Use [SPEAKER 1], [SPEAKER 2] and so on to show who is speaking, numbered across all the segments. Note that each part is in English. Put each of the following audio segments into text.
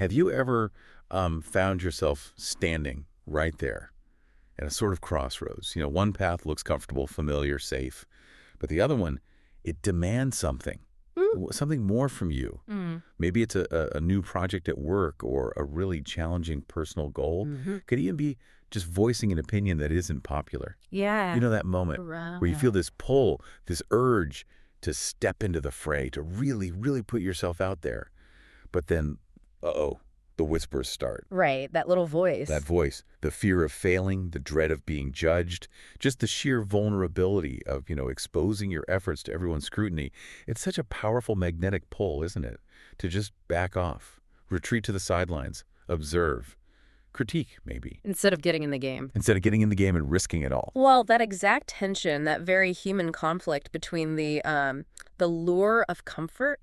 [SPEAKER 1] Have you ever found yourself standing right there at a sort of crossroads? One path looks comfortable, familiar, safe, but the other one, it demands something, something more from you. Maybe it's a new project at work or a really challenging personal goal. Could even be just voicing an opinion that isn't popular.
[SPEAKER 2] Yeah.
[SPEAKER 1] You know that moment where you feel this pull, this urge to step into the fray, to really, really put yourself out there. But then, the whispers start.
[SPEAKER 2] Right, that little voice.
[SPEAKER 1] That voice, the fear of failing, the dread of being judged, just the sheer vulnerability of, exposing your efforts to everyone's scrutiny. It's such a powerful magnetic pull, isn't it? To just back off, retreat to the sidelines, observe, critique, maybe.
[SPEAKER 2] Instead of getting in the game.
[SPEAKER 1] Instead of getting in the game and risking it all.
[SPEAKER 2] Well, that exact tension, that very human conflict between the lure of comfort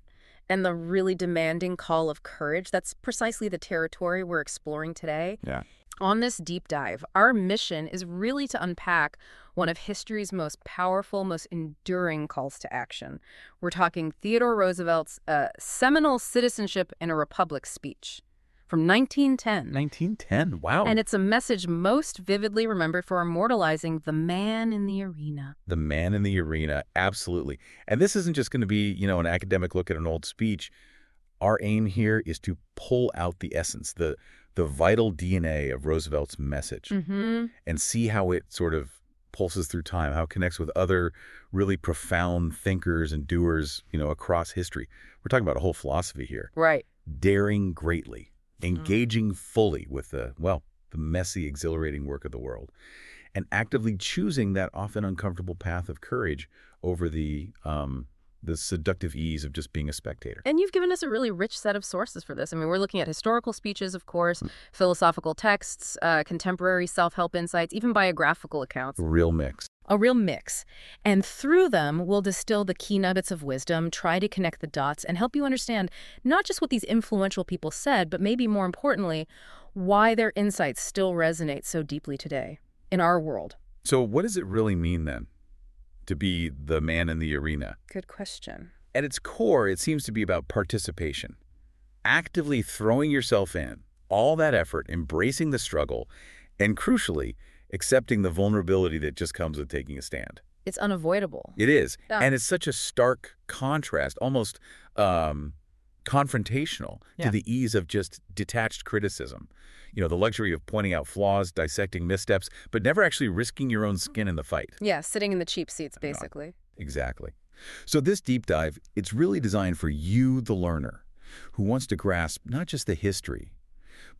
[SPEAKER 2] and the really demanding call of courage, that's precisely the territory we're exploring today.
[SPEAKER 1] Yeah.
[SPEAKER 2] On this deep dive, our mission is really to unpack one of history's most powerful, most enduring calls to action. We're talking Theodore Roosevelt's seminal Citizenship in a Republic speech from 1910.
[SPEAKER 1] 1910, wow.
[SPEAKER 2] And it's a message most vividly remembered for immortalizing the man in the arena.
[SPEAKER 1] The man in the arena, absolutely. And this isn't just going to be, an academic look at an old speech. Our aim here is to pull out the essence, the vital DNA of Roosevelt's message, and see how it sort of pulses through time, how it connects with other really profound thinkers and doers, across history. We're talking about a whole philosophy here.
[SPEAKER 2] Right.
[SPEAKER 1] Daring greatly. Engaging fully with the messy, exhilarating work of the world, and actively choosing that often uncomfortable path of courage over the seductive ease of just being a spectator.
[SPEAKER 2] And you've given us a really rich set of sources for this. I mean, we're looking at historical speeches, of course, philosophical texts, contemporary self-help insights, even biographical accounts.
[SPEAKER 1] A real mix.
[SPEAKER 2] A real mix. And through them, we'll distill the key nuggets of wisdom, try to connect the dots, and help you understand not just what these influential people said, but maybe more importantly, why their insights still resonate so deeply today in our world.
[SPEAKER 1] So what does it really mean, then, to be the man in the arena?
[SPEAKER 2] Good question.
[SPEAKER 1] At its core, it seems to be about participation. Actively throwing yourself in, all that effort, embracing the struggle, and crucially, accepting the vulnerability that just comes with taking a stand.
[SPEAKER 2] It's unavoidable.
[SPEAKER 1] It is.
[SPEAKER 2] Yeah.
[SPEAKER 1] And it's such a stark contrast, almost confrontational to the ease of just detached criticism. The luxury of pointing out flaws, dissecting missteps, but never actually risking your own skin in the fight.
[SPEAKER 2] Yeah, sitting in the cheap seats, basically.
[SPEAKER 1] Exactly. So this deep dive, it's really designed for you, the learner, who wants to grasp not just the history,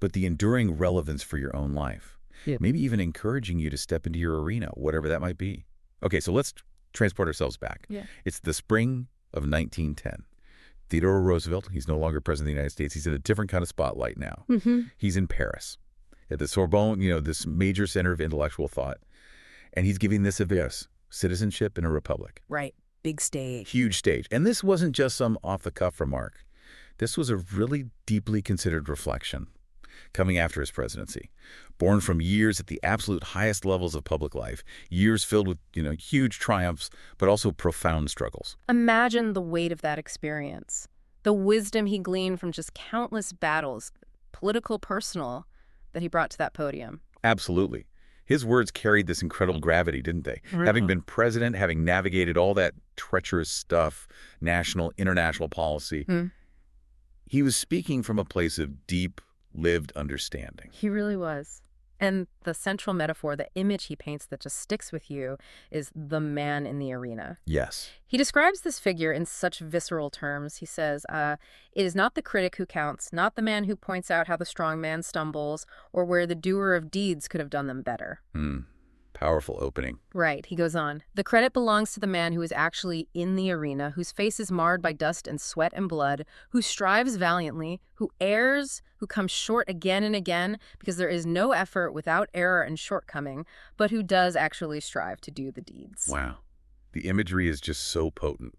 [SPEAKER 1] but the enduring relevance for your own life. Maybe even encouraging you to step into your arena, whatever that might be. Okay, so let's transport ourselves back.
[SPEAKER 2] Yeah.
[SPEAKER 1] It's the spring of 1910. Theodore Roosevelt, he's no longer president of the United States. He's in a different kind of spotlight now. He's in Paris at the Sorbonne, this major center of intellectual thought. And he's giving this address, Citizenship in a Republic.
[SPEAKER 2] Right. Big stage.
[SPEAKER 1] Huge stage. And this wasn't just some off-the-cuff remark. This was a really deeply considered reflection coming after his presidency, born from years at the absolute highest levels of public life, years filled with, huge triumphs, but also profound struggles.
[SPEAKER 2] Imagine the weight of that experience, the wisdom he gleaned from just countless battles, political, personal, that he brought to that podium.
[SPEAKER 1] Absolutely. His words carried this incredible gravity, didn't they? Having been president, having navigated all that treacherous stuff, national, international policy, he was speaking from a place of deep, lived understanding.
[SPEAKER 2] He really was. And the central metaphor, the image he paints that just sticks with you, is the man in the arena.
[SPEAKER 1] Yes.
[SPEAKER 2] He describes this figure in such visceral terms. He says, it is not the critic who counts, not the man who points out how the strong man stumbles, or where the doer of deeds could have done them better.
[SPEAKER 1] Powerful opening.
[SPEAKER 2] Right, he goes on. The credit belongs to the man who is actually in the arena, whose face is marred by dust and sweat and blood, who strives valiantly, who errs, who comes short again and again, because there is no effort without error and shortcoming, but who does actually strive to do the deeds.
[SPEAKER 1] Wow. The imagery is just so potent.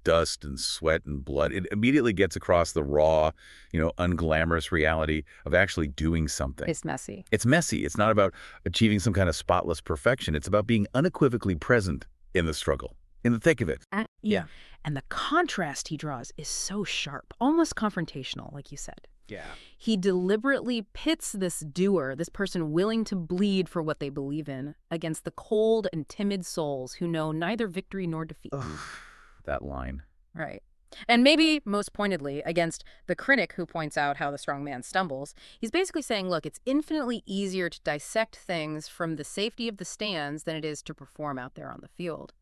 [SPEAKER 1] Dust and sweat and blood. It immediately gets across the raw, unglamorous reality of actually doing something.
[SPEAKER 2] It's messy.
[SPEAKER 1] It's messy. It's not about achieving some kind of spotless perfection. It's about being unequivocally present in the struggle, in the thick of it.
[SPEAKER 2] Yeah. And the contrast he draws is so sharp, almost confrontational, like you said.
[SPEAKER 1] Yeah.
[SPEAKER 2] He deliberately pits this doer, this person willing to bleed for what they believe in, against the cold and timid souls who know neither victory nor defeat.
[SPEAKER 1] Ugh, that line.
[SPEAKER 2] Right. And maybe most pointedly, against the critic who points out how the strong man stumbles, he's basically saying, look, it's infinitely easier to dissect things from the safety of the stands than it is to perform out there on the field.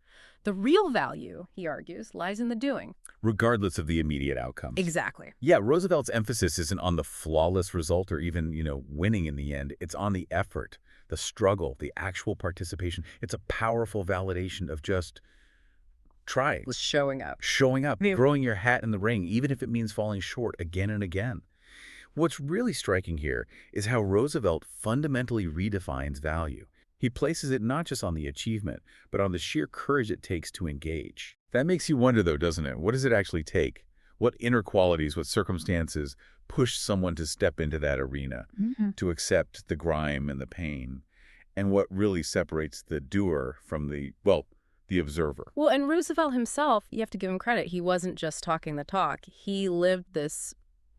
[SPEAKER 2] The real value, he argues, lies in the doing.
[SPEAKER 1] Regardless of the immediate outcomes.
[SPEAKER 2] Exactly.
[SPEAKER 1] Yeah, Roosevelt's emphasis isn't on the flawless result or even, winning in the end. It's on the effort, the struggle, the actual participation. It's a powerful validation of just trying.
[SPEAKER 2] Was showing up.
[SPEAKER 1] Showing up,
[SPEAKER 2] Yeah.
[SPEAKER 1] throwing your hat in the ring, even if it means falling short again and again. What's really striking here is how Roosevelt fundamentally redefines value. He places it not just on the achievement, but on the sheer courage it takes to engage. That makes you wonder, though, doesn't it? What does it actually take? What inner qualities, what circumstances push someone to step into that arena, to accept the grime and the pain? And what really separates the doer from the observer?
[SPEAKER 2] Well, and Roosevelt himself, you have to give him credit. He wasn't just talking the talk. He lived this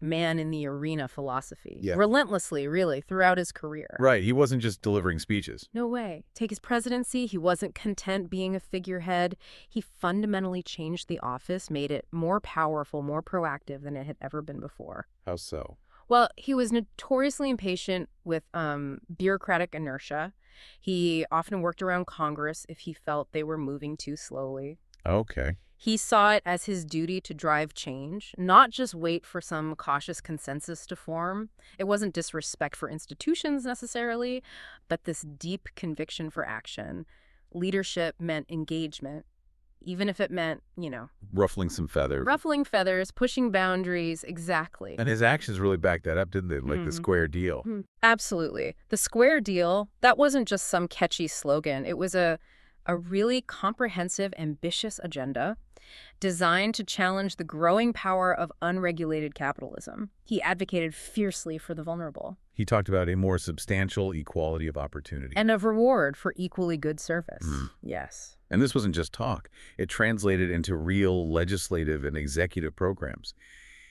[SPEAKER 2] man in the arena philosophy relentlessly, really, throughout his career.
[SPEAKER 1] Right. He wasn't just delivering speeches.
[SPEAKER 2] No way. Take his presidency, he wasn't content being a figurehead. He fundamentally changed the office, made it more powerful, more proactive than it had ever been before.
[SPEAKER 1] How so?
[SPEAKER 2] Well, he was notoriously impatient with bureaucratic inertia. He often worked around Congress if he felt they were moving too slowly.
[SPEAKER 1] Okay.
[SPEAKER 2] He saw it as his duty to drive change, not just wait for some cautious consensus to form. It wasn't disrespect for institutions necessarily, but this deep conviction for action. Leadership meant engagement, even if it meant,
[SPEAKER 1] Ruffling some feathers.
[SPEAKER 2] ruffling feathers, pushing boundaries, exactly.
[SPEAKER 1] And his actions really backed that up, didn't they? Like the square deal.
[SPEAKER 2] Absolutely. The square deal, that wasn't just some catchy slogan. It was a really comprehensive, ambitious agenda designed to challenge the growing power of unregulated capitalism. He advocated fiercely for the vulnerable.
[SPEAKER 1] He talked about a more substantial equality of opportunity.
[SPEAKER 2] And of reward for equally good service. Yes.
[SPEAKER 1] And this wasn't just talk. It translated into real legislative and executive programs.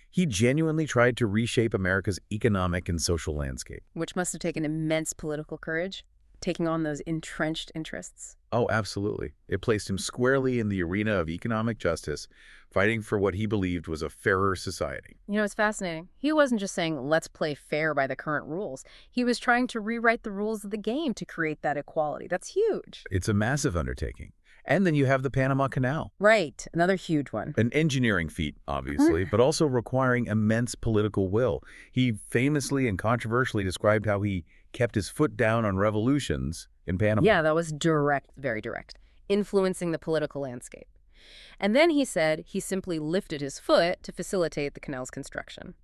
[SPEAKER 1] He genuinely tried to reshape America's economic and social landscape.
[SPEAKER 2] Which must have taken immense political courage, taking on those entrenched interests.
[SPEAKER 1] Oh, absolutely. It placed him squarely in the arena of economic justice, fighting for what he believed was a fairer society.
[SPEAKER 2] It's fascinating. He wasn't just saying, let's play fair by the current rules. He was trying to rewrite the rules of the game to create that equality. That's huge.
[SPEAKER 1] It's a massive undertaking. And then you have the Panama Canal.
[SPEAKER 2] Right. Another huge one.
[SPEAKER 1] An engineering feat, obviously, but also requiring immense political will. He famously and controversially described how he kept his foot down on revolutions in Panama.
[SPEAKER 2] Yeah, that was direct, very direct, influencing the political landscape. And then he said he simply lifted his foot to facilitate the canal's construction.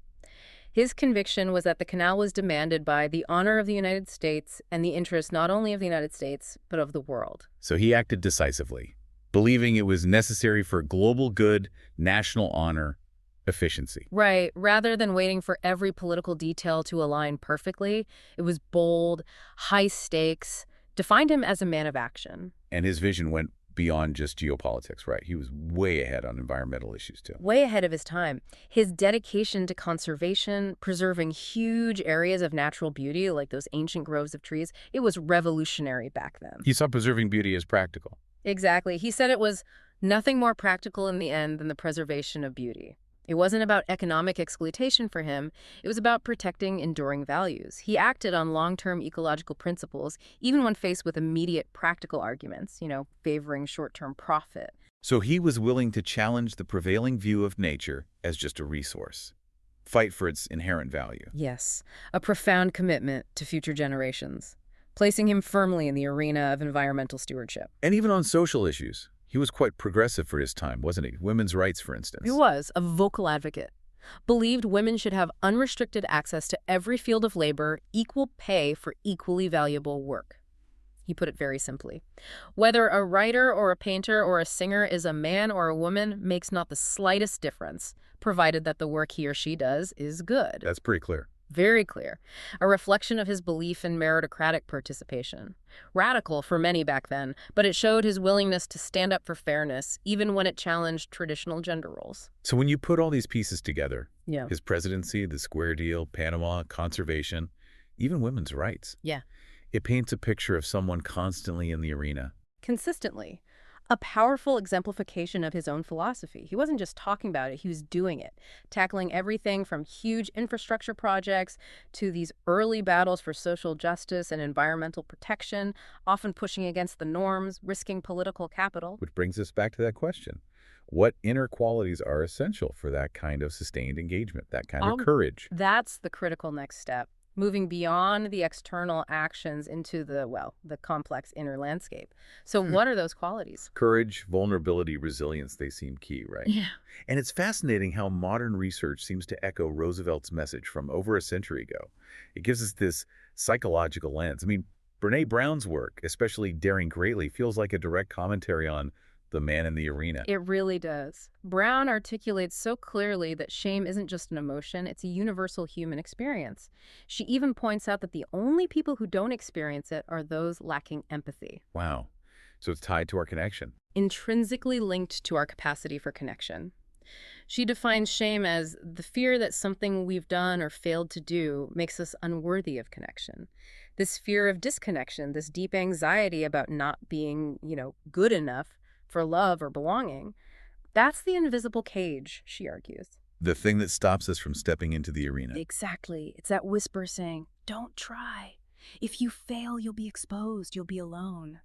[SPEAKER 2] His conviction was that the canal was demanded by the honor of the United States and the interest not only of the United States, but of the world.
[SPEAKER 1] So he acted decisively, believing it was necessary for global good, national honor, efficiency.
[SPEAKER 2] Right. Rather than waiting for every political detail to align perfectly, it was bold, high stakes, defined him as a man of action.
[SPEAKER 1] And his vision went beyond just geopolitics, right? He was way ahead on environmental issues, too.
[SPEAKER 2] Way ahead of his time. His dedication to conservation, preserving huge areas of natural beauty like those ancient groves of trees, it was revolutionary back then.
[SPEAKER 1] He saw preserving beauty as practical.
[SPEAKER 2] Exactly. He said it was nothing more practical in the end than the preservation of beauty. It wasn't about economic exploitation for him. It was about protecting enduring values. He acted on long-term ecological principles, even when faced with immediate practical arguments, favoring short-term profit.
[SPEAKER 1] So he was willing to challenge the prevailing view of nature as just a resource, fight for its inherent value.
[SPEAKER 2] Yes, a profound commitment to future generations, placing him firmly in the arena of environmental stewardship.
[SPEAKER 1] And even on social issues. He was quite progressive for his time, wasn't he? Women's rights, for instance.
[SPEAKER 2] He was a vocal advocate. Believed women should have unrestricted access to every field of labor, equal pay for equally valuable work. He put it very simply. Whether a writer or a painter or a singer is a man or a woman makes not the slightest difference, provided that the work he or she does is good.
[SPEAKER 1] That's pretty clear.
[SPEAKER 2] Very clear. A reflection of his belief in meritocratic participation. Radical for many back then, but it showed his willingness to stand up for fairness, even when it challenged traditional gender roles.
[SPEAKER 1] So when you put all these pieces together,
[SPEAKER 2] Yeah.
[SPEAKER 1] His presidency, the Square Deal, Panama, conservation, even women's rights.
[SPEAKER 2] Yeah.
[SPEAKER 1] It paints a picture of someone constantly in the arena.
[SPEAKER 2] Consistently. A powerful exemplification of his own philosophy. He wasn't just talking about it, he was doing it, tackling everything from huge infrastructure projects to these early battles for social justice and environmental protection, often pushing against the norms, risking political capital.
[SPEAKER 1] Which brings us back to that question. What inner qualities are essential for that kind of sustained engagement, that kind of
[SPEAKER 2] Um,
[SPEAKER 1] courage?
[SPEAKER 2] that's the critical next step, moving beyond the external actions into the complex inner landscape. So
[SPEAKER 1] Hmm.
[SPEAKER 2] what are those qualities?
[SPEAKER 1] Courage, vulnerability, resilience, they seem key, right?
[SPEAKER 2] Yeah.
[SPEAKER 1] And it's fascinating how modern research seems to echo Roosevelt's message from over a century ago. It gives us this psychological lens. I mean, Brene Brown's work, especially Daring Greatly, feels like a direct commentary on the man in the arena.
[SPEAKER 2] It really does. Brown articulates so clearly that shame isn't just an emotion, it's a universal human experience. She even points out that the only people who don't experience it are those lacking empathy,
[SPEAKER 1] Wow. So it's tied to our connection.
[SPEAKER 2] intrinsically linked to our capacity for connection. She defines shame as the fear that something we've done or failed to do makes us unworthy of connection. This fear of disconnection, this deep anxiety about not being, good enough for love or belonging, that's the invisible cage, she argues.
[SPEAKER 1] The thing that stops us from stepping into the arena.
[SPEAKER 2] Exactly. It's that whisper saying, don't try. If you fail, you'll be exposed. You'll be alone.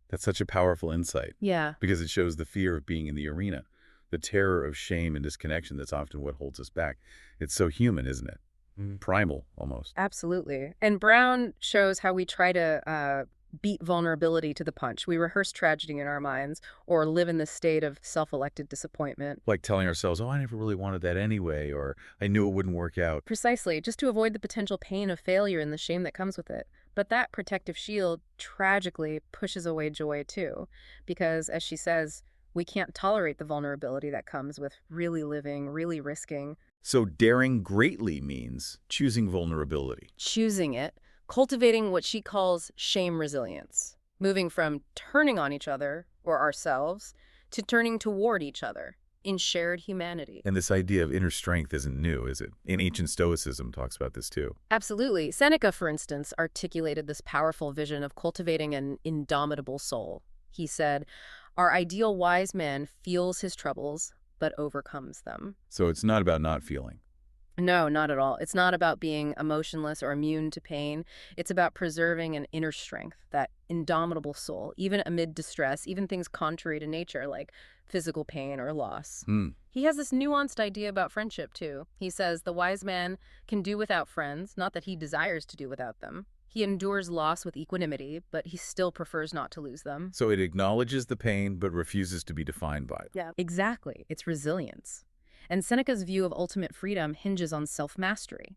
[SPEAKER 1] That's such a powerful insight
[SPEAKER 2] Yeah.
[SPEAKER 1] because it shows the fear of being in the arena, the terror of shame and disconnection that's often what holds us back. It's so human, isn't it? Primal, almost.
[SPEAKER 2] Absolutely. And Brown shows how we try to beat vulnerability to the punch. We rehearse tragedy in our minds or live in this state of self-elected disappointment.
[SPEAKER 1] Like telling ourselves, oh, I never really wanted that anyway, or I knew it wouldn't work out.
[SPEAKER 2] Precisely, just to avoid the potential pain of failure and the shame that comes with it. But that protective shield tragically pushes away joy too, because as she says, we can't tolerate the vulnerability that comes with really living, really risking,
[SPEAKER 1] So daring greatly means choosing vulnerability.
[SPEAKER 2] choosing it, cultivating what she calls shame resilience, moving from turning on each other or ourselves to turning toward each other in shared humanity.
[SPEAKER 1] And this idea of inner strength isn't new, is it? In ancient Stoicism talks about this too.
[SPEAKER 2] Absolutely. Seneca, for instance, articulated this powerful vision of cultivating an indomitable soul. He said, our ideal wise man feels his troubles, but overcomes them.
[SPEAKER 1] So it's not about not feeling.
[SPEAKER 2] No, not at all. It's not about being emotionless or immune to pain. It's about preserving an inner strength, that indomitable soul, even amid distress, even things contrary to nature like physical pain or loss. He has this nuanced idea about friendship, too. He says the wise man can do without friends, not that he desires to do without them. He endures loss with equanimity, but he still prefers not to lose them.
[SPEAKER 1] So it acknowledges the pain but refuses to be defined by it.
[SPEAKER 2] Yeah. Exactly. It's resilience. And Seneca's view of ultimate freedom hinges on self-mastery.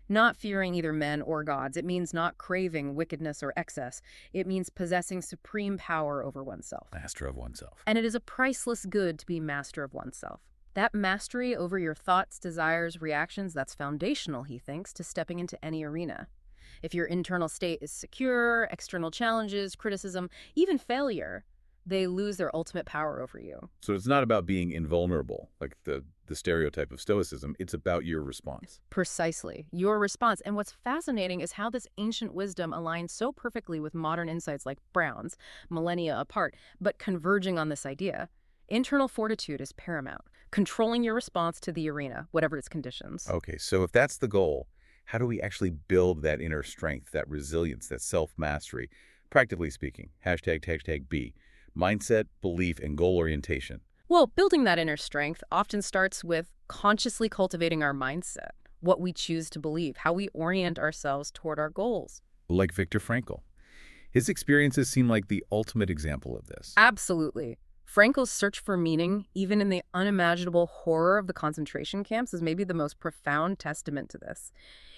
[SPEAKER 2] Not fearing either men or gods. It means not craving wickedness or excess. It means possessing supreme power over oneself.
[SPEAKER 1] Master of oneself.
[SPEAKER 2] And it is a priceless good to be master of oneself. That mastery over your thoughts, desires, reactions, that's foundational, he thinks, to stepping into any arena. If your internal state is secure, external challenges, criticism, even failure, they lose their ultimate power over you.
[SPEAKER 1] So it's not about being invulnerable, like the stereotype of Stoicism. It's about your response.
[SPEAKER 2] Precisely. Your response. And what's fascinating is how this ancient wisdom aligns so perfectly with modern insights like Brown's, millennia apart, but converging on this idea. Internal fortitude is paramount, controlling your response to the arena, whatever its conditions.
[SPEAKER 1] Okay, so if that's the goal, how do we actually build that inner strength, that resilience, that self-mastery? Practically speaking, hashtag B. Mindset, belief, and goal orientation.
[SPEAKER 2] Well, building that inner strength often starts with consciously cultivating our mindset, what we choose to believe, how we orient ourselves toward our goals.
[SPEAKER 1] Like Viktor Frankl. His experiences seem like the ultimate example of this.
[SPEAKER 2] Absolutely. Frankl's search for meaning, even in the unimaginable horror of the concentration camps, is maybe the most profound testament to this.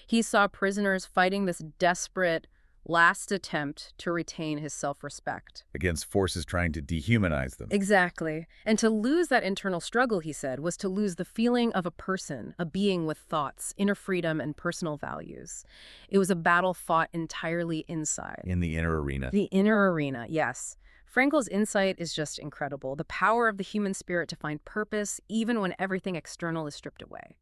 [SPEAKER 2] He saw prisoners fighting this desperate last attempt to retain his self-respect.
[SPEAKER 1] Against forces trying to dehumanize them.
[SPEAKER 2] Exactly. And to lose that internal struggle, he said, was to lose the feeling of a person, a being with thoughts, inner freedom, and personal values. It was a battle fought entirely inside.
[SPEAKER 1] In the inner arena.
[SPEAKER 2] The inner arena, yes. Frankl's insight is just incredible. The power of the human spirit to find purpose even when everything external is stripped away.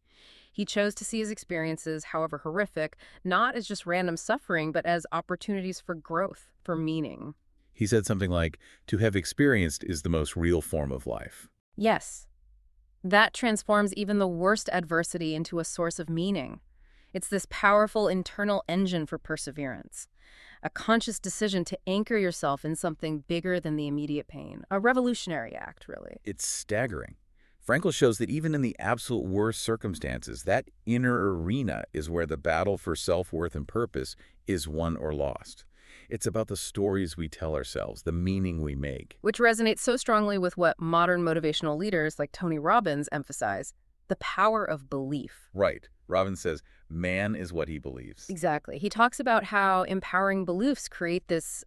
[SPEAKER 2] He chose to see his experiences, however horrific, not as just random suffering, but as opportunities for growth, for meaning.
[SPEAKER 1] He said something like, to have experienced is the most real form of life.
[SPEAKER 2] Yes, that transforms even the worst adversity into a source of meaning. It's this powerful internal engine for perseverance, a conscious decision to anchor yourself in something bigger than the immediate pain. A revolutionary act, really.
[SPEAKER 1] It's staggering. Frankl shows that even in the absolute worst circumstances, that inner arena is where the battle for self-worth and purpose is won or lost. It's about the stories we tell ourselves, the meaning we make.
[SPEAKER 2] Which resonates so strongly with what modern motivational leaders like Tony Robbins emphasize, the power of belief.
[SPEAKER 1] Right. Robbins says, man is what he believes.
[SPEAKER 2] Exactly. He talks about how empowering beliefs create this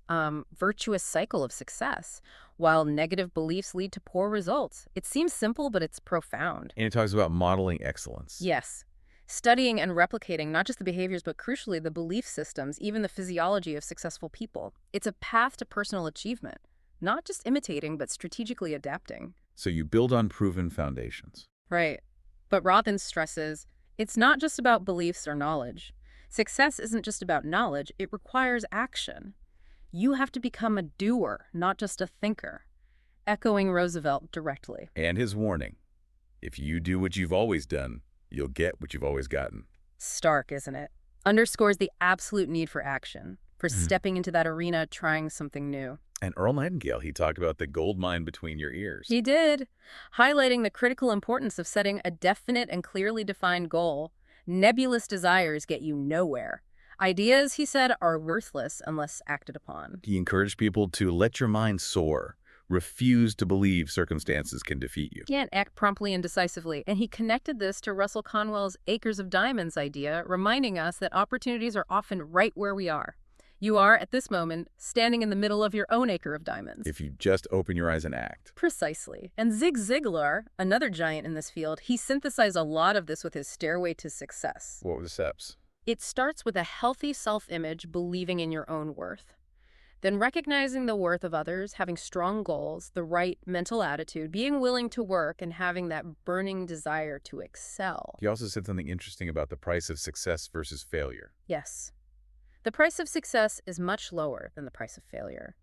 [SPEAKER 2] virtuous cycle of success, while negative beliefs lead to poor results. It seems simple, but it's profound.
[SPEAKER 1] And he talks about modeling excellence.
[SPEAKER 2] Yes. Studying and replicating not just the behaviors, but crucially the belief systems, even the physiology of successful people. It's a path to personal achievement, not just imitating, but strategically adapting.
[SPEAKER 1] So you build on proven foundations.
[SPEAKER 2] Right. But Robbins stresses, it's not just about beliefs or knowledge. Success isn't just about knowledge, it requires action. You have to become a doer, not just a thinker. Echoing Roosevelt directly.
[SPEAKER 1] And his warning, if you do what you've always done, you'll get what you've always gotten.
[SPEAKER 2] Stark, isn't it? Underscores the absolute need for action, for stepping into that arena, trying something new.
[SPEAKER 1] And Earl Nightingale, he talked about the gold mine between your ears.
[SPEAKER 2] He did, highlighting the critical importance of setting a definite and clearly defined goal. Nebulous desires get you nowhere. Ideas, he said, are worthless unless acted upon.
[SPEAKER 1] He encouraged people to let your mind soar. Refuse to believe circumstances can defeat you.
[SPEAKER 2] Yeah, and act promptly and decisively. And he connected this to Russell Conwell's acres of diamonds idea, reminding us that opportunities are often right where we are. You are, at this moment, standing in the middle of your own acre of diamonds.
[SPEAKER 1] If you just open your eyes and act.
[SPEAKER 2] Precisely. And Zig Ziglar, another giant in this field, he synthesized a lot of this with his Stairway to Success.
[SPEAKER 1] What were the steps?
[SPEAKER 2] It starts with a healthy self-image, believing in your own worth. Then recognizing the worth of others, having strong goals, the right mental attitude, being willing to work, and having that burning desire to excel.
[SPEAKER 1] He also said something interesting about the price of success versus failure.
[SPEAKER 2] Yes. The price of success is much lower than the price of failure.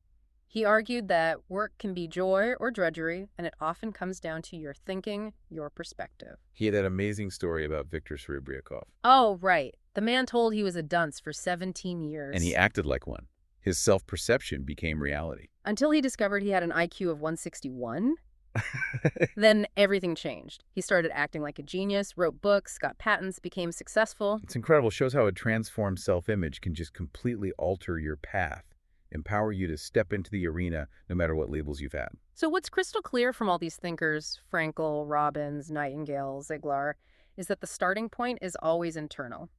[SPEAKER 2] He argued that work can be joy or drudgery, and it often comes down to your thinking, your perspective.
[SPEAKER 1] He had that amazing story about Viktor Serebrякov.
[SPEAKER 2] Oh, right. The man told he was a dunce for 17 years.
[SPEAKER 1] And he acted like one. His self-perception became reality.
[SPEAKER 2] Until he discovered he had an IQ of 161. Then everything changed. He started acting like a genius, wrote books, got patents, became successful.
[SPEAKER 1] It's incredible. Shows how a transformed self-image can just completely alter your path, empower you to step into the arena no matter what labels you've had.
[SPEAKER 2] So what's crystal clear from all these thinkers, Frankl, Robbins, Nightingale, Ziglar, is that the starting point is always internal.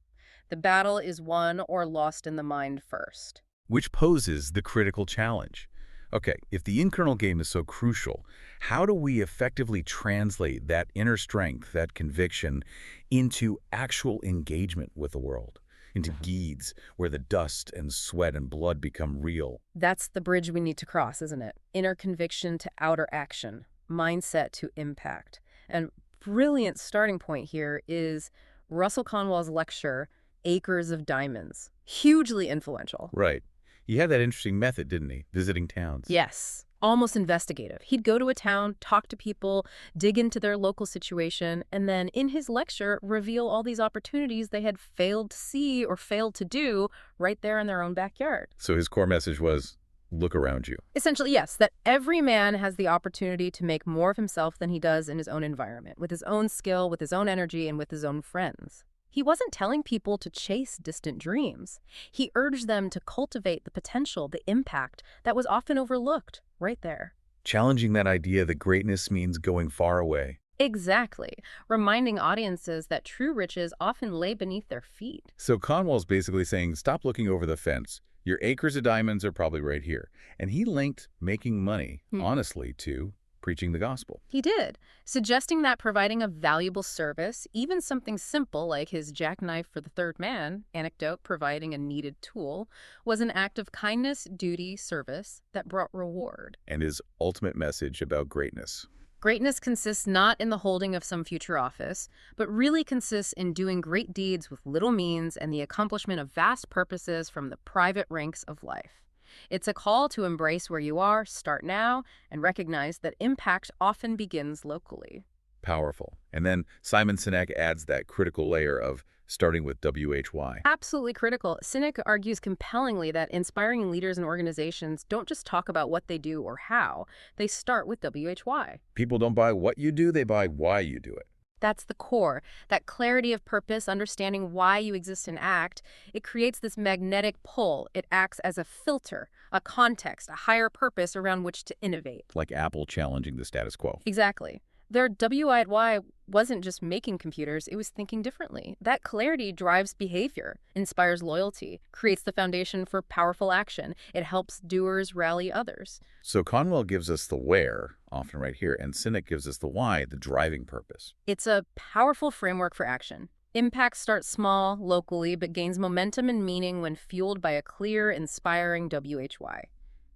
[SPEAKER 2] The battle is won or lost in the mind first.
[SPEAKER 1] Which poses the critical challenge. Okay, if the internal game is so crucial, how do we effectively translate that inner strength, that conviction, into actual engagement with the world? Into deeds where the dust and sweat and blood become real?
[SPEAKER 2] That's the bridge we need to cross, isn't it? Inner conviction to outer action, mindset to impact. And brilliant starting point here is Russell Conwell's lecture, Acres of Diamonds. Hugely influential.
[SPEAKER 1] Right. He had that interesting method, didn't he? Visiting towns.
[SPEAKER 2] Yes. Almost investigative. He'd go to a town, talk to people, dig into their local situation, and then in his lecture reveal all these opportunities they had failed to see or failed to do right there in their own backyard.
[SPEAKER 1] So his core message was, look around you.
[SPEAKER 2] Essentially, yes, that every man has the opportunity to make more of himself than he does in his own environment, with his own skill, with his own energy, and with his own friends. He wasn't telling people to chase distant dreams. He urged them to cultivate the potential, the impact that was often overlooked right there.
[SPEAKER 1] Challenging that idea that greatness means going far away.
[SPEAKER 2] Exactly. Reminding audiences that true riches often lay beneath their feet.
[SPEAKER 1] So Conwell's basically saying, stop looking over the fence. Your acres of diamonds are probably right here. And he linked making money, honestly, to preaching the gospel.
[SPEAKER 2] He did, suggesting that providing a valuable service, even something simple like his jackknife for the third man, anecdote providing a needed tool, was an act of kindness, duty, service that brought reward.
[SPEAKER 1] And his ultimate message about greatness.
[SPEAKER 2] Greatness consists not in the holding of some future office, but really consists in doing great deeds with little means and the accomplishment of vast purposes from the private ranks of life. It's a call to embrace where you are, start now, and recognize that impact often begins locally.
[SPEAKER 1] Powerful. And then Simon Sinek adds that critical layer of starting with WHY.
[SPEAKER 2] Absolutely critical. Sinek argues compellingly that inspiring leaders and organizations don't just talk about what they do or how, they start with WHY.
[SPEAKER 1] People don't buy what you do, they buy why you do it.
[SPEAKER 2] That's the core. That clarity of purpose, understanding why you exist and act, it creates this magnetic pull. It acts as a filter, a context, a higher purpose around which to innovate.
[SPEAKER 1] Like Apple challenging the status quo.
[SPEAKER 2] Exactly. Their WIY wasn't just making computers, it was thinking differently. That clarity drives behavior, inspires loyalty, creates the foundation for powerful action. It helps doers rally others.
[SPEAKER 1] So Conwell gives us the where, often right here, and Sinek gives us the why, the driving purpose.
[SPEAKER 2] It's a powerful framework for action. Impact starts small, locally, but gains momentum and meaning when fueled by a clear, inspiring WHY.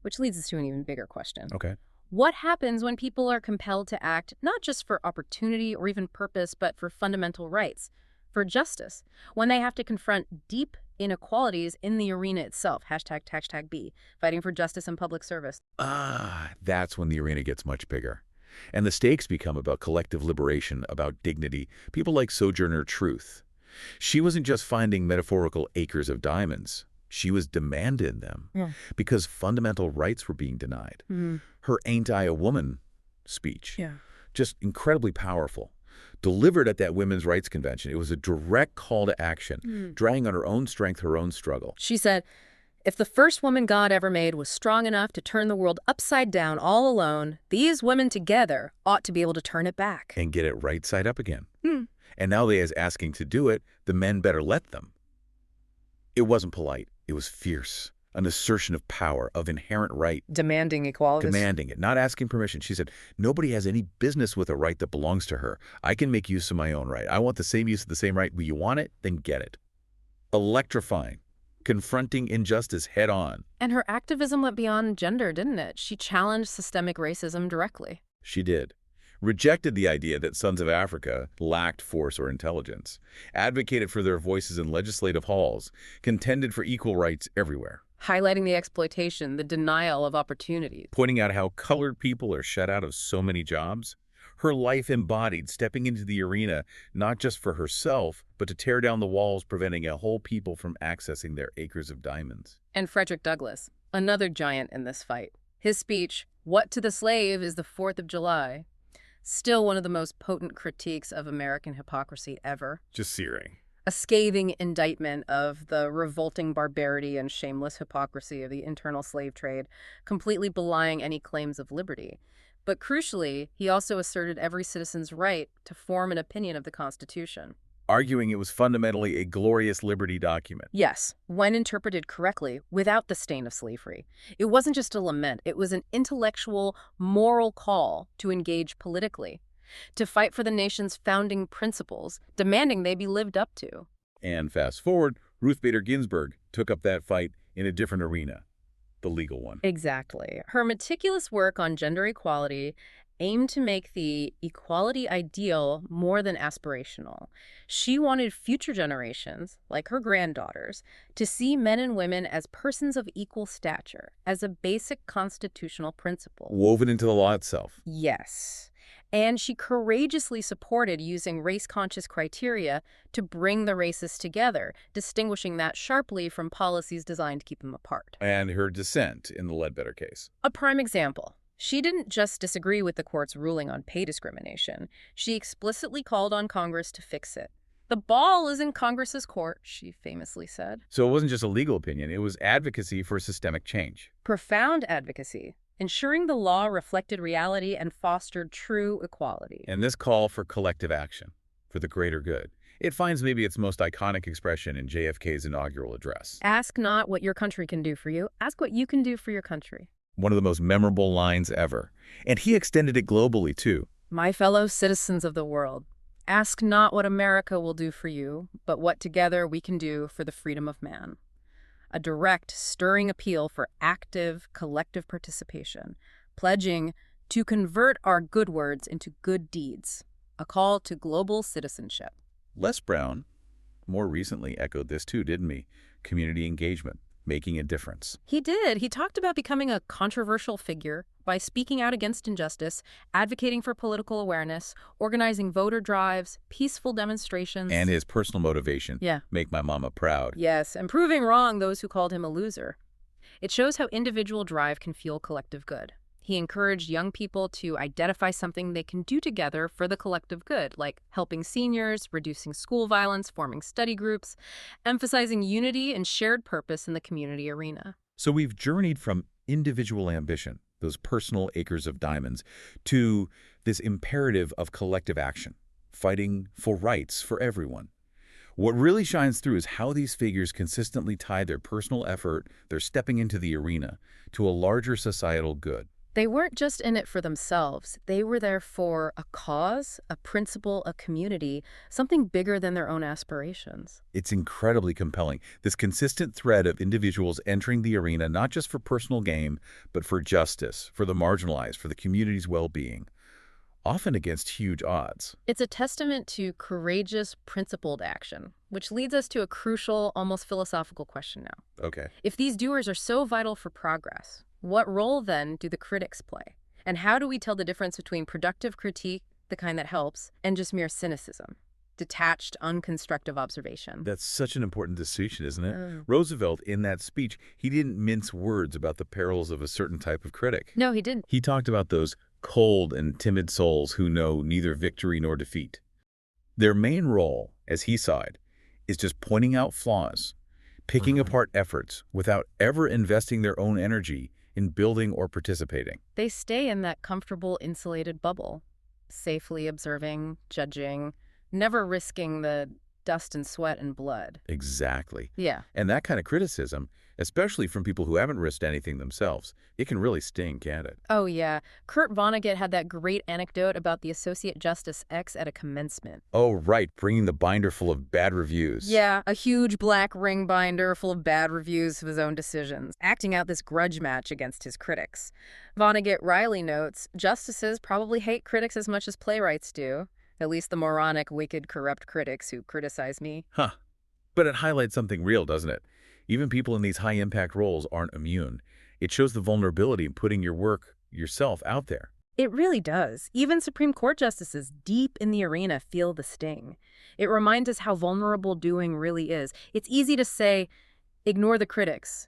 [SPEAKER 2] Which leads us to an even bigger question.
[SPEAKER 1] Okay.
[SPEAKER 2] What happens when people are compelled to act not just for opportunity or even purpose, but for fundamental rights, for justice, when they have to confront deep inequalities in the arena itself, ##B, fighting for justice and public service?
[SPEAKER 1] That's when the arena gets much bigger. And the stakes become about collective liberation, about dignity, people like Sojourner Truth. She wasn't just finding metaphorical acres of diamonds. She was demanding them because fundamental rights were being denied. Her Ain't I a Woman speech, just incredibly powerful. Delivered at that Women's Rights Convention, it was a direct call to action, drawing on her own strength, her own struggle.
[SPEAKER 2] She said, if the first woman God ever made was strong enough to turn the world upside down all alone, these women together ought to be able to turn it back.
[SPEAKER 1] And get it right side up again. And now they is asking to do it, the men better let them. It wasn't polite. It was fierce. An assertion of power, of inherent right.
[SPEAKER 2] Demanding equality.
[SPEAKER 1] Demanding it, not asking permission. She said, nobody has any business with a right that belongs to her. I can make use of my own right. I want the same use of the same right. Will you want it? Then get it. Electrifying. Confronting injustice head on.
[SPEAKER 2] And her activism went beyond gender, didn't it? She challenged systemic racism directly.
[SPEAKER 1] She did. Rejected the idea that sons of Africa lacked force or intelligence, advocated for their voices in legislative halls, contended for equal rights everywhere.
[SPEAKER 2] Highlighting the exploitation, the denial of opportunities.
[SPEAKER 1] Pointing out how colored people are shut out of so many jobs. Her life embodied stepping into the arena not just for herself, but to tear down the walls preventing a whole people from accessing their acres of diamonds.
[SPEAKER 2] And Frederick Douglass, another giant in this fight. His speech, "What to the slave is the 4th of July," still one of the most potent critiques of American hypocrisy ever.
[SPEAKER 1] Just searing.
[SPEAKER 2] A scathing indictment of the revolting barbarity and shameless hypocrisy of the internal slave trade, completely belying any claims of liberty. But crucially, he also asserted every citizen's right to form an opinion of the Constitution.
[SPEAKER 1] Arguing it was fundamentally a glorious liberty document.
[SPEAKER 2] Yes, when interpreted correctly, without the stain of slavery. It wasn't just a lament, it was an intellectual, moral call to engage politically, to fight for the nation's founding principles, demanding they be lived up to.
[SPEAKER 1] And fast forward, Ruth Bader Ginsburg took up that fight in a different arena, the legal one.
[SPEAKER 2] Exactly. Her meticulous work on gender equality aimed to make the equality ideal more than aspirational. She wanted future generations, like her granddaughters, to see men and women as persons of equal stature, as a basic constitutional principle.
[SPEAKER 1] Woven into the law itself.
[SPEAKER 2] Yes. And she courageously supported using race-conscious criteria to bring the races together, distinguishing that sharply from policies designed to keep them apart.
[SPEAKER 1] And her dissent in the Ledbetter case.
[SPEAKER 2] A prime example. She didn't just disagree with the court's ruling on pay discrimination. She explicitly called on Congress to fix it. The ball is in Congress's court, she famously said.
[SPEAKER 1] So it wasn't just a legal opinion, it was advocacy for systemic change.
[SPEAKER 2] Profound advocacy, ensuring the law reflected reality and fostered true equality.
[SPEAKER 1] And this call for collective action, for the greater good. It finds maybe its most iconic expression in JFK's inaugural address.
[SPEAKER 2] Ask not what your country can do for you, ask what you can do for your country.
[SPEAKER 1] One of the most memorable lines ever. And he extended it globally, too.
[SPEAKER 2] My fellow citizens of the world, ask not what America will do for you, but what together we can do for the freedom of man. A direct, stirring appeal for active, collective participation, pledging To convert our good words into good deeds, a call to global citizenship.
[SPEAKER 1] Les Brown more recently echoed this too, didn't he? Community engagement, making a difference.
[SPEAKER 2] He did. He talked about becoming a controversial figure by speaking out against injustice, advocating for political awareness, organizing voter drives, peaceful demonstrations.
[SPEAKER 1] And his personal motivation,
[SPEAKER 2] Yeah.
[SPEAKER 1] make my mama proud.
[SPEAKER 2] Yes, and proving wrong those who called him a loser. It shows how individual drive can fuel collective good. He encouraged young people to identify something they can do together for the collective good, like helping seniors, reducing school violence, forming study groups, emphasizing unity and shared purpose in the community arena.
[SPEAKER 1] So we've journeyed from individual ambition, those personal acres of diamonds, to this imperative of collective action, fighting for rights for everyone. What really shines through is how these figures consistently tie their personal effort, their stepping into the arena, to a larger societal good.
[SPEAKER 2] They weren't just in it for themselves. They were there for a cause, a principle, a community, something bigger than their own aspirations.
[SPEAKER 1] It's incredibly compelling, this consistent thread of individuals entering the arena not just for personal gain, but for justice, for the marginalized, for the community's well-being, often against huge odds.
[SPEAKER 2] It's a testament to courageous, principled action, which leads us to a crucial, almost philosophical question now.
[SPEAKER 1] Okay.
[SPEAKER 2] If these doers are so vital for progress, what role then do the critics play? And how do we tell the difference between productive critique, the kind that helps, and just mere cynicism, detached, unconstructive observation?
[SPEAKER 1] That's such an important distinction, isn't it?
[SPEAKER 2] Mm.
[SPEAKER 1] Roosevelt, in that speech, he didn't mince words about the perils of a certain type of critic.
[SPEAKER 2] No, he didn't.
[SPEAKER 1] He talked about those cold and timid souls who know neither victory nor defeat. Their main role, as he saw it, is just pointing out flaws, picking apart efforts without ever investing their own energy in building or participating.
[SPEAKER 2] They stay in that comfortable, insulated bubble, safely observing, judging, never risking the dust and sweat and blood.
[SPEAKER 1] Exactly.
[SPEAKER 2] Yeah.
[SPEAKER 1] And that kind of criticism, especially from people who haven't risked anything themselves, it can really sting, can't it?
[SPEAKER 2] Oh, yeah. Kurt Vonnegut had that great anecdote about the Associate Justice X at a commencement.
[SPEAKER 1] Oh, right, bringing the binder full of bad reviews.
[SPEAKER 2] Yeah, a huge black ring binder full of bad reviews of his own decisions, acting out this grudge match against his critics. Vonnegut Riley notes, justices probably hate critics as much as playwrights do. At least the moronic, wicked, corrupt critics who criticize me.
[SPEAKER 1] Huh. But it highlights something real, doesn't it? Even people in these high-impact roles aren't immune. It shows the vulnerability in putting your work, yourself, out there.
[SPEAKER 2] It really does. Even Supreme Court justices deep in the arena feel the sting. It reminds us how vulnerable doing really is. It's easy to say, ignore the critics,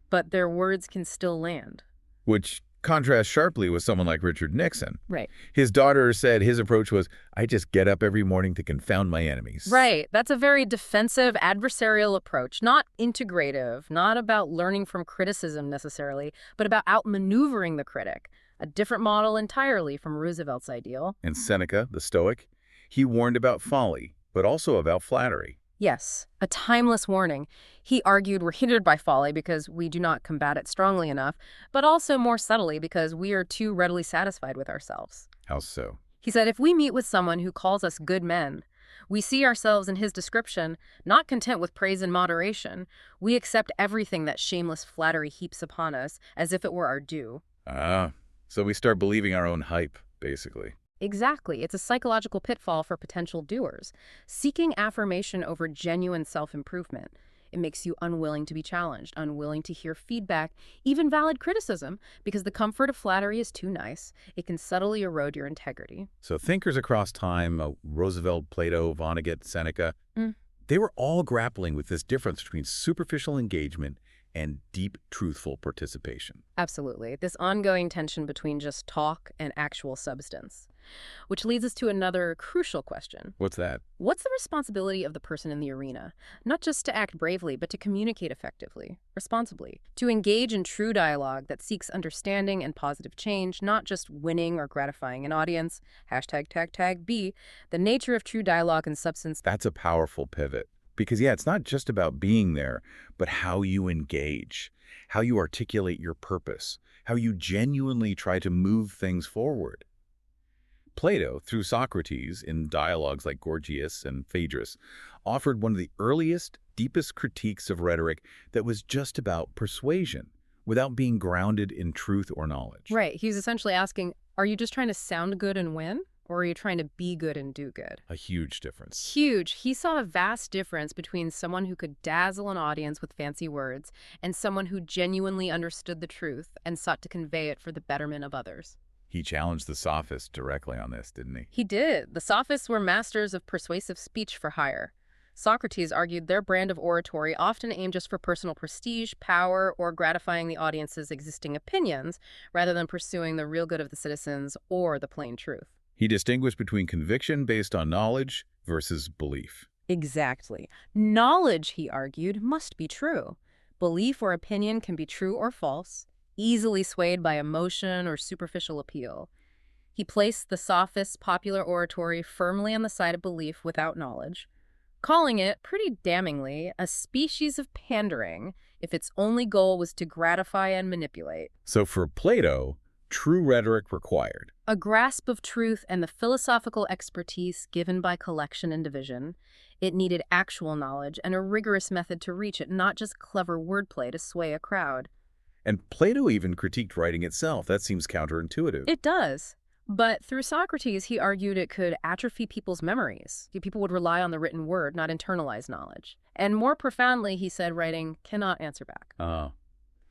[SPEAKER 2] but their words can still land.
[SPEAKER 1] Which contrasts sharply with someone like Richard Nixon.
[SPEAKER 2] Right.
[SPEAKER 1] His daughter said his approach was, I just get up every morning to confound my enemies.
[SPEAKER 2] Right. That's a very defensive, adversarial approach, not integrative, not about learning from criticism necessarily, but about outmaneuvering the critic. A different model entirely from Roosevelt's ideal.
[SPEAKER 1] And Seneca, the Stoic, he warned about folly, but also about flattery.
[SPEAKER 2] Yes, a timeless warning. He argued we're hindered by folly because we do not combat it strongly enough, but also more subtly because we are too readily satisfied with ourselves.
[SPEAKER 1] How so?
[SPEAKER 2] He said if we meet with someone who calls us good men, we see ourselves in his description, not content with praise and moderation. We accept everything that shameless flattery heaps upon us as if it were our due.
[SPEAKER 1] Ah, so we start believing our own hype, basically.
[SPEAKER 2] Exactly. It's a psychological pitfall for potential doers. Seeking affirmation over genuine self-improvement. It makes you unwilling to be challenged, unwilling to hear feedback, even valid criticism, because the comfort of flattery is too nice. It can subtly erode your integrity.
[SPEAKER 1] So thinkers across time, Roosevelt, Plato, Vonnegut, Seneca, they were all grappling with this difference between superficial engagement and deep, truthful participation.
[SPEAKER 2] Absolutely. This ongoing tension between just talk and actual substance. Which leads us to another crucial question.
[SPEAKER 1] What's that?
[SPEAKER 2] What's the responsibility of the person in the arena? Not just to act bravely, but to communicate effectively, responsibly, to engage in true dialogue that seeks understanding and positive change, not just winning or gratifying an audience. #tag the nature of true dialogue and substance.
[SPEAKER 1] That's a powerful pivot. Because, yeah, it's not just about being there, but how you engage, how you articulate your purpose, how you genuinely try to move things forward. Plato, through Socrates, in dialogues like Gorgias and Phaedrus, offered one of the earliest, deepest critiques of rhetoric that was just about persuasion, without being grounded in truth or knowledge.
[SPEAKER 2] Right. He's essentially asking, are you just trying to sound good and win? Or are you trying to be good and do good?
[SPEAKER 1] A huge difference.
[SPEAKER 2] Huge. He saw a vast difference between someone who could dazzle an audience with fancy words and someone who genuinely understood the truth and sought to convey it for the betterment of others.
[SPEAKER 1] He challenged the sophists directly on this, didn't he?
[SPEAKER 2] He did. The sophists were masters of persuasive speech for hire. Socrates argued their brand of oratory often aimed just for personal prestige, power, or gratifying the audience's existing opinions, rather than pursuing the real good of the citizens or the plain truth.
[SPEAKER 1] He distinguished between conviction based on knowledge versus belief.
[SPEAKER 2] Exactly. Knowledge, he argued, must be true. Belief or opinion can be true or false, easily swayed by emotion or superficial appeal. He placed the sophists' popular oratory firmly on the side of belief without knowledge, calling it, pretty damningly, a species of pandering if its only goal was to gratify and manipulate.
[SPEAKER 1] So for Plato, true rhetoric required
[SPEAKER 2] A grasp of truth and the philosophical expertise given by collection and division. It needed actual knowledge and a rigorous method to reach it, not just clever wordplay to sway a crowd.
[SPEAKER 1] And Plato even critiqued writing itself. That seems counterintuitive.
[SPEAKER 2] It does. But through Socrates, he argued it could atrophy people's memories. People would rely on the written word, not internalize knowledge. And more profoundly, he said writing cannot answer back.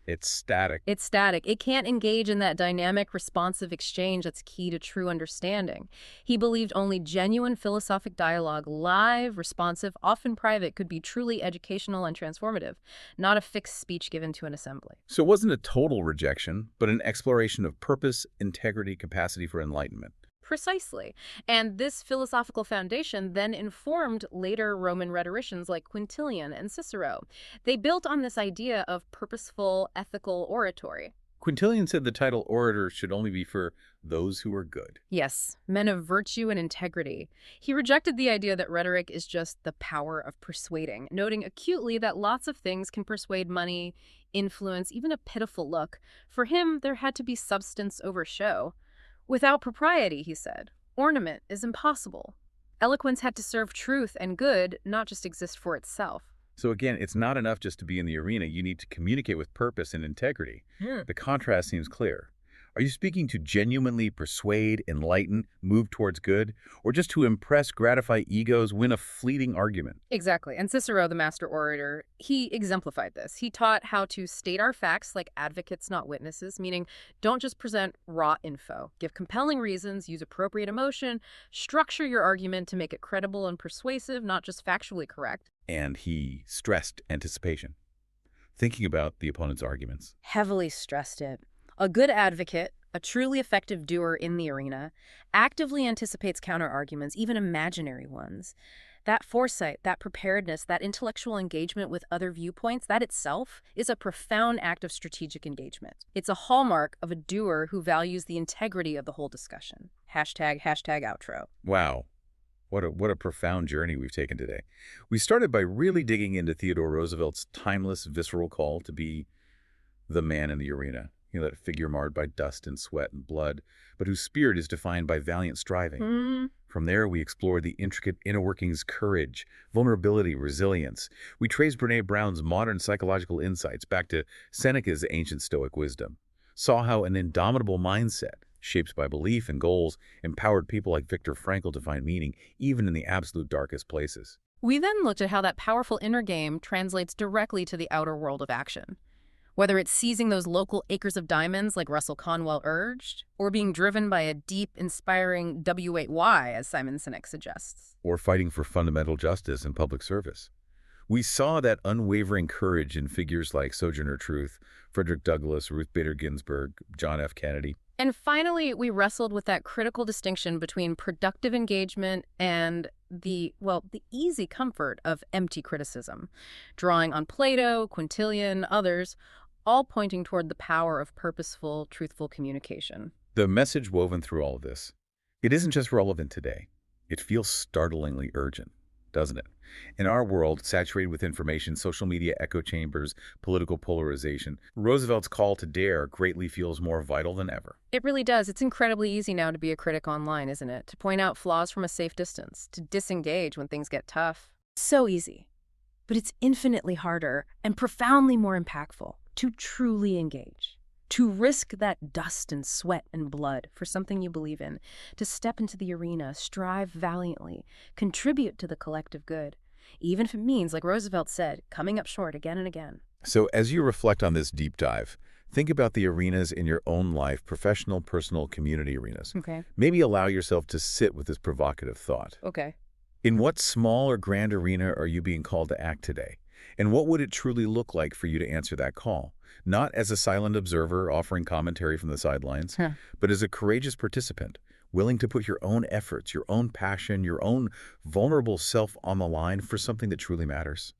[SPEAKER 1] It's static.
[SPEAKER 2] It's static. It can't engage in that dynamic, responsive exchange that's key to true understanding. He believed only genuine philosophic dialogue, live, responsive, often private, could be truly educational and transformative, not a fixed speech given to an assembly.
[SPEAKER 1] So it wasn't a total rejection, but an exploration of purpose, integrity, capacity for enlightenment.
[SPEAKER 2] Precisely. And this philosophical foundation then informed later Roman rhetoricians like Quintilian and Cicero. They built on this idea of purposeful, ethical oratory.
[SPEAKER 1] Quintilian said the title orator should only be for those who are good.
[SPEAKER 2] Yes, men of virtue and integrity. He rejected the idea that rhetoric is just the power of persuading, noting acutely that lots of things can persuade money, influence, even a pitiful look. For him, there had to be substance over show. Without propriety, he said, ornament is impossible. Eloquence had to serve truth and good, not just exist for itself.
[SPEAKER 1] So again, it's not enough just to be in the arena. You need to communicate with purpose and integrity. The contrast seems clear. Are you speaking to genuinely persuade, enlighten, move towards good, or just to impress, gratify egos, win a fleeting argument?
[SPEAKER 2] Exactly. And Cicero, the master orator, he exemplified this. He taught how to state our facts like advocates, not witnesses, meaning don't just present raw info. Give compelling reasons, use appropriate emotion, structure your argument to make it credible and persuasive, not just factually correct.
[SPEAKER 1] And he stressed anticipation, thinking about the opponent's arguments.
[SPEAKER 2] Heavily stressed it. A good advocate, a truly effective doer in the arena, actively anticipates counter-arguments, even imaginary ones. That foresight, that preparedness, that intellectual engagement with other viewpoints, that itself is a profound act of strategic engagement. It's a hallmark of a doer who values the integrity of the whole discussion. Hashtag outro.
[SPEAKER 1] Wow. What a profound journey we've taken today. We started by really digging into Theodore Roosevelt's timeless, visceral call to be the man in the arena. That figure marred by dust and sweat and blood, but whose spirit is defined by valiant striving. From there, we explored the intricate inner workings, courage, vulnerability, resilience. We traced Brené Brown's modern psychological insights back to Seneca's ancient Stoic wisdom, saw how an indomitable mindset, shaped by belief and goals, empowered people like Viktor Frankl to find meaning, even in the absolute darkest places.
[SPEAKER 2] We then looked at how that powerful inner game translates directly to the outer world of action. Whether it's seizing those local acres of diamonds like Russell Conwell urged, or being driven by a deep, inspiring W8Y, as Simon Sinek suggests.
[SPEAKER 1] Or fighting for fundamental justice and public service. We saw that unwavering courage in figures like Sojourner Truth, Frederick Douglass, Ruth Bader Ginsburg, John F. Kennedy.
[SPEAKER 2] And finally, we wrestled with that critical distinction between productive engagement and the easy comfort of empty criticism, drawing on Plato, Quintilian, others, all pointing toward the power of purposeful, truthful communication.
[SPEAKER 1] The message woven through all of this, it isn't just relevant today. It feels startlingly urgent, doesn't it? In our world, saturated with information, social media echo chambers, political polarization, Roosevelt's call to dare greatly feels more vital than ever.
[SPEAKER 2] It really does. It's incredibly easy now to be a critic online, isn't it? To point out flaws from a safe distance, to disengage when things get tough. So easy. But it's infinitely harder and profoundly more impactful to truly engage, to risk that dust and sweat and blood for something you believe in, to step into the arena, strive valiantly, contribute to the collective good, even if it means, like Roosevelt said, coming up short again and again.
[SPEAKER 1] So as you reflect on this deep dive, think about the arenas in your own life, professional, personal, community arenas.
[SPEAKER 2] Okay.
[SPEAKER 1] Maybe allow yourself to sit with this provocative thought.
[SPEAKER 2] Okay.
[SPEAKER 1] In what small or grand arena are you being called to act today? And what would it truly look like for you to answer that call? Not as a silent observer offering commentary from the sidelines,
[SPEAKER 2] Huh.
[SPEAKER 1] but as a courageous participant, willing to put your own efforts, your own passion, your own vulnerable self on the line for something that truly matters.